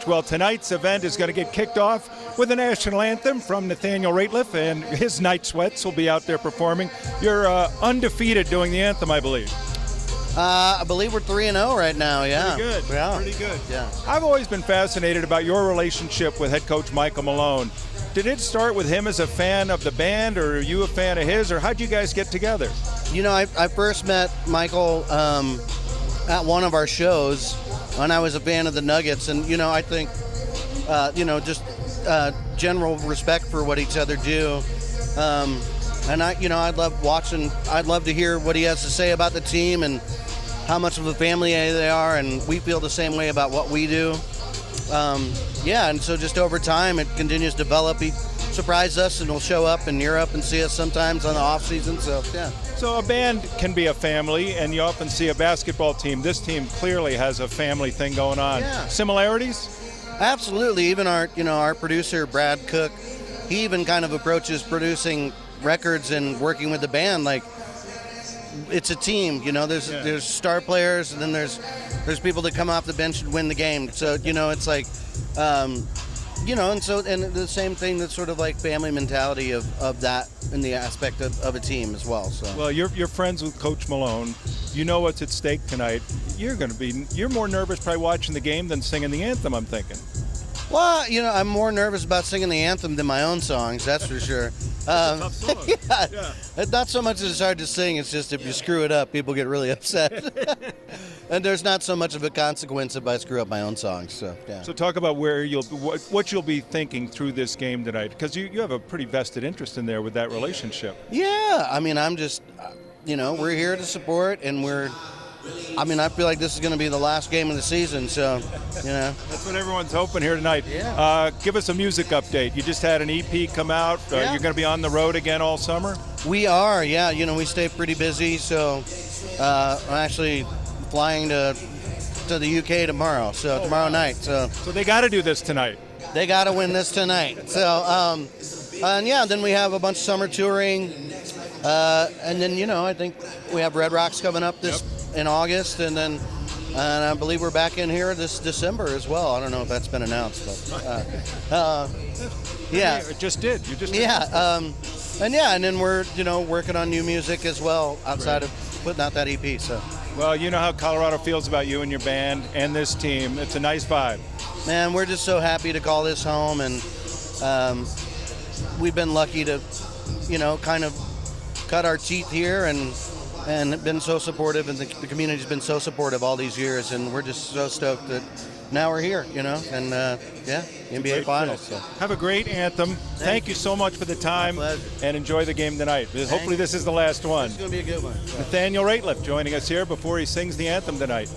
Well, tonight's event is going to get kicked off with a national anthem from Nathaniel Rateliff, and his Night Sweats will be out there performing. You're undefeated doing the anthem, I believe. I believe we're 3-0 right now, yeah. Pretty good. Yeah. Pretty good. Yeah. I've always been fascinated about your relationship with head coach Michael Malone. Did it start with him as a fan of the band, or are you a fan of his, or how'd you guys get together? You know, I first met Michael at one of our shows when I was a fan of the Nuggets, and, you know, I think, just general respect for what each other do. And I'd love to hear what he has to say about the team and how much of a family they are, and we feel the same way about what we do. And so just over time, it continues to develop. He surprised us, and he'll show up in Europe and see us sometimes on the off season. So yeah. So a band can be a family, and you often see a basketball team. This team clearly has a family thing going on. Yeah. Similarities? Absolutely. Even our producer Brad Cook, he even kind of approaches producing records and working with the band like it's a team. You know, there's star players, and then there's people that come off the bench and win the game. So it's like. And the same thing, that's sort of like family mentality of that in the aspect of a team as well. So. Well, you're friends with Coach Malone. You know what's at stake tonight. You're more nervous probably watching the game than singing the anthem, I'm thinking. Well, I'm more nervous about singing the anthem than my own songs, that's for sure. That's a tough song. Yeah. Not so much as it's hard to sing, it's just if you screw it up, people get really upset. And there's not so much of a consequence if I screw up my own songs. So, yeah. So talk about what you'll be thinking through this game tonight, because you have a pretty vested interest in there with that relationship. Yeah, I'm just, we're here to support, and I feel like this is going to be the last game of the season, so, That's what everyone's hoping here tonight. Yeah. Give us a music update. You just had an EP come out. Yeah. You're going to be on the road again all summer? We are, yeah. We stay pretty busy, so I'm actually flying to the UK tomorrow, tomorrow night. So they got to do this tonight. They got to win this tonight. So, then we have a bunch of summer touring. And then, I think we have Red Rocks coming up in August, and I believe we're back in here this December as well. I don't know if that's been announced, but yeah. It just did. You just did. Yeah. And then we're, working on new music as well outside of putting out that EP. So. Well, you know how Colorado feels about you and your band and this team. It's a nice vibe. Man, we're just so happy to call this home, and we've been lucky to, kind of cut our teeth here and been so supportive, and the community's been so supportive all these years, and we're just so stoked that now we're here, and NBA Great Finals. So. Have a great anthem. Thank you so much for the time, and enjoy the game tonight. Hopefully this is the last one. It's going to be a good one. Nathaniel Rateliff joining us here before he sings the anthem tonight.